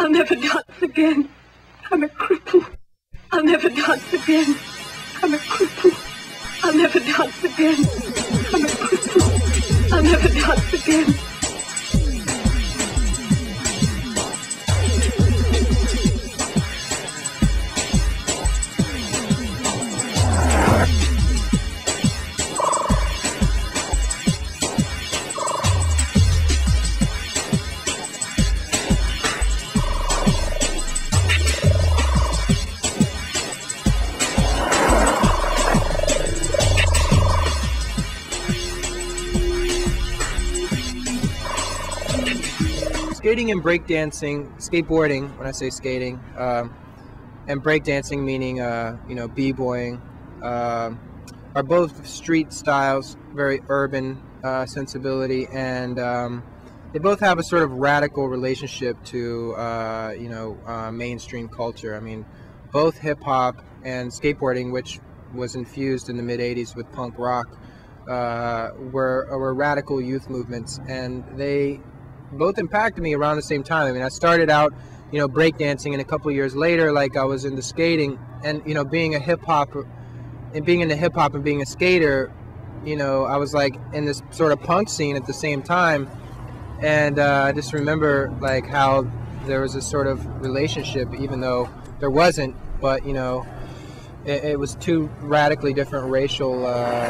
I'll never dance again. I'm a cripple. I'll never dance again. I'm a cripple. I'll never dance again. I'm a cripple. I'll never dance again. Skating and breakdancing, skateboarding, when I say skating, and breakdancing, meaning b-boying, are both street styles, very urban sensibility, and they both have a sort of radical relationship to mainstream culture. I mean, both hip-hop and skateboarding, which was infused in the mid-'80s with punk rock, were radical youth movements, and they both impacted me around the same time. I mean, I started out, breakdancing, and a couple of years later, like, I was into skating, and being a hip-hop, and being into hip-hop and being a skater, I was like in this sort of punk scene at the same time, and I just remember like how there was a sort of relationship, even though there wasn't, but it was two radically different racial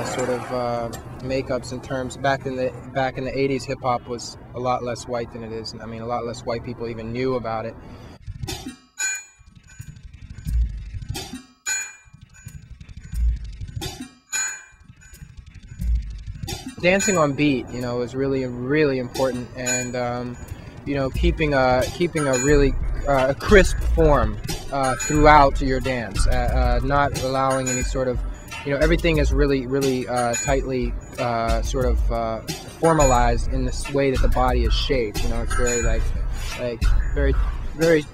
sort of makeups in terms. Back in the 80s, hip hop was a lot less white than it is. I mean, a lot less white people even knew about it. Dancing on beat, is really important, and keeping a really crisp form throughout your dance, not allowing any sort of, everything is really tightly sort of formalized in this way that the body is shaped. It's very very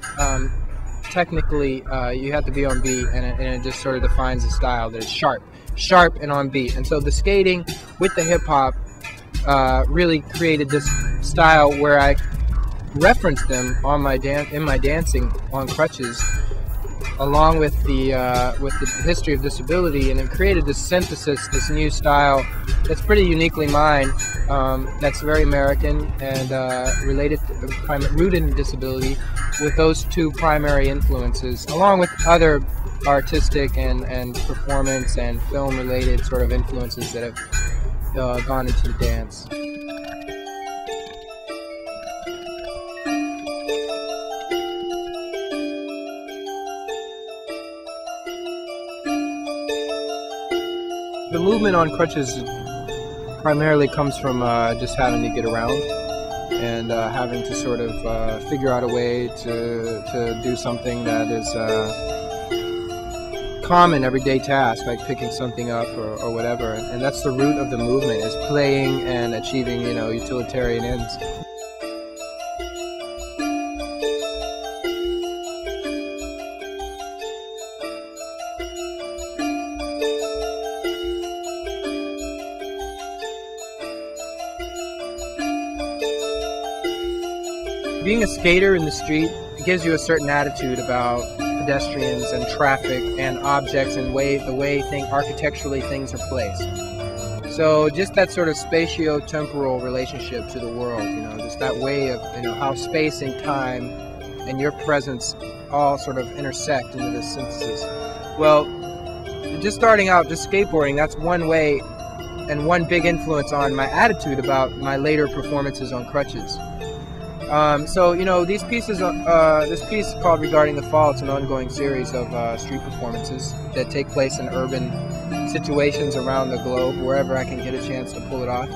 technically, you have to be on beat, and it just sort of defines the style that is sharp and on beat. And so the skating with the hip hop really created this style where I referenced them on my in my dancing on crutches, along with the history of disability, and it created this synthesis, this new style that's pretty uniquely mine, that's very American and rooted in disability, with those two primary influences, along with other artistic and performance and film related sort of influences that have gone into the dance. The movement on crutches primarily comes from just having to get around and having to sort of figure out a way to do something that is common everyday task, like picking something up or whatever. And that's the root of the movement, is playing and achieving, utilitarian ends. Being a skater in the street, it gives you a certain attitude about pedestrians and traffic and objects and architecturally things are placed. So just that sort of spatio-temporal relationship to the world, just that way of, how space and time and your presence all sort of intersect into this synthesis. Well, just starting out, just skateboarding, that's one way and one big influence on my attitude about my later performances on crutches. So, these pieces, this piece called Regarding the Fall, it's an ongoing series of street performances that take place in urban situations around the globe, wherever I can get a chance to pull it off.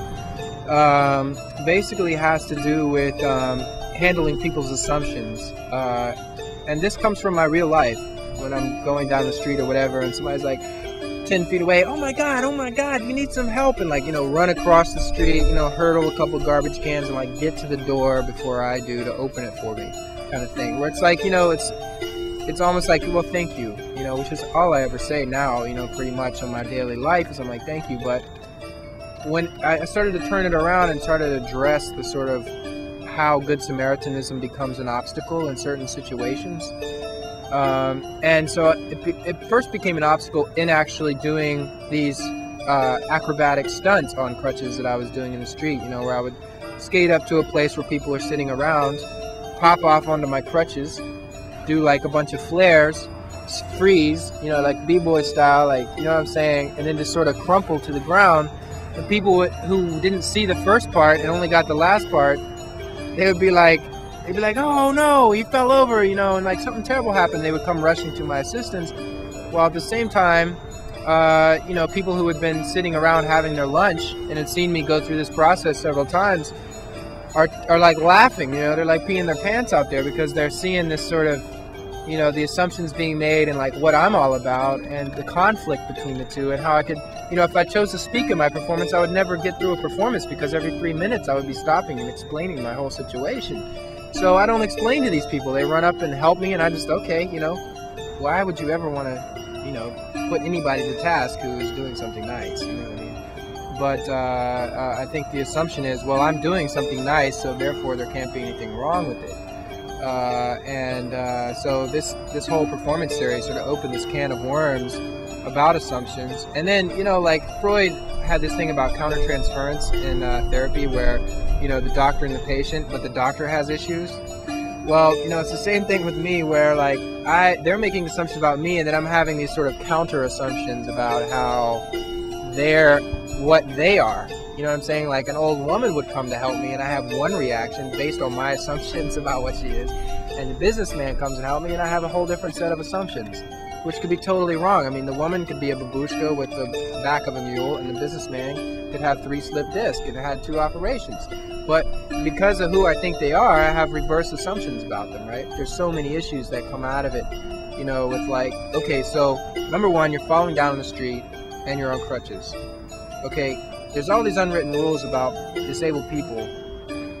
Basically has to do with handling people's assumptions. And this comes from my real life, when I'm going down the street or whatever, and somebody's like 10 feet away, oh my God, you need some help, and run across the street, hurdle a couple garbage cans and get to the door before I do to open it for me, kind of thing, where it's like, it's almost like, well, thank you, which is all I ever say now, pretty much on my daily life, is I'm like, thank you. But when I started to turn it around and started to address the sort of how Good Samaritanism becomes an obstacle in certain situations. And so it first became an obstacle in actually doing these acrobatic stunts on crutches that I was doing in the street, you know, where I would skate up to a place where people are sitting around, pop off onto my crutches, do like a bunch of flares, freeze, you know, like b-boy style, like, you know what I'm saying, and then just sort of crumple to the ground. And people who didn't see the first part and only got the last part, they'd be like, oh no, he fell over, you know, and like something terrible happened. They would come rushing to my assistance, while at the same time, you know, people who had been sitting around having their lunch and had seen me go through this process several times are like laughing, you know, they're like peeing their pants out there because they're seeing this sort of, you know, the assumptions being made and like what I'm all about and the conflict between the two and how I could, you know, if I chose to speak in my performance, I would never get through a performance because every 3 minutes I would be stopping and explaining my whole situation. So I don't explain to these people. They run up and help me and I just, okay, you know, why would you ever want to, you know, put anybody to task who is doing something nice, you know what I mean? But I think the assumption is, well, I'm doing something nice, so therefore there can't be anything wrong with it. So this whole performance series sort of opened this can of worms about assumptions. And then, you know, like Freud had this thing about countertransference in therapy where, you know, the doctor and the patient, but the doctor has issues. Well, you know, it's the same thing with me where like they're making assumptions about me and then I'm having these sort of counter assumptions about how they're what they are. You know what I'm saying? Like an old woman would come to help me and I have one reaction based on my assumptions about what she is. And the businessman comes and help me and I have a whole different set of assumptions, which could be totally wrong. I mean, the woman could be a babushka with the back of a mule and the businessman could have 3 slip discs and had 2 operations. But because of who I think they are, I have reverse assumptions about them, right? There's so many issues that come out of it, you know, with like, okay, so number one, you're falling down the street and you're on crutches. Okay, there's all these unwritten rules about disabled people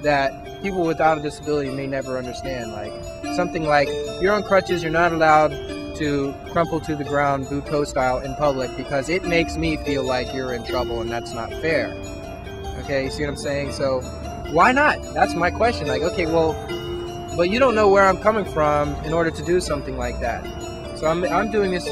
that people without a disability may never understand. Like something like you're on crutches, you're not allowed to crumple to the ground Buto style in public because it makes me feel like you're in trouble and that's not fair. Okay, you see what I'm saying? So why not? That's my question. Like, okay, well, but you don't know where I'm coming from in order to do something like that. So I'm doing this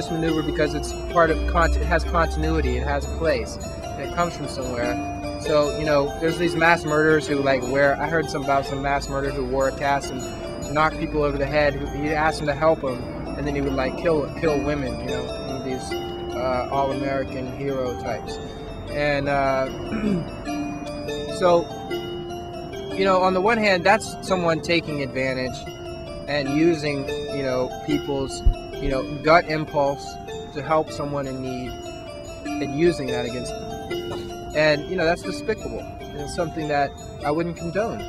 maneuver because it's part of it has continuity, it has a place, and it comes from somewhere. So, you know, there's these mass murderers who like I heard about some mass murderer who wore a cast and knocked people over the head. He asked them to help him, and then he would like kill women, you know, these all-American hero types. And so, you know, on the one hand, that's someone taking advantage and using, you know, people's, you know, gut impulse to help someone in need and using that against them. And, you know, that's despicable. And it's something that I wouldn't condone.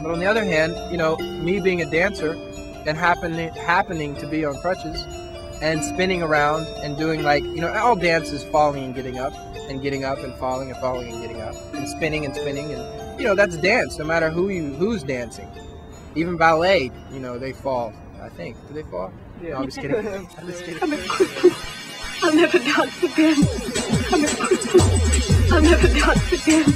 But on the other hand, you know, me being a dancer and happening to be on crutches and spinning around and doing like, you know, all dance is falling and getting up and falling and falling and getting up and spinning and, you know, that's dance no matter who's dancing. Even ballet, you know, they fall, I think. Do they fall? Yeah. No, I'm just kidding. I'm just kidding. I'm a cripple. I'll never dance again. I'm a cripple. I'll never dance again.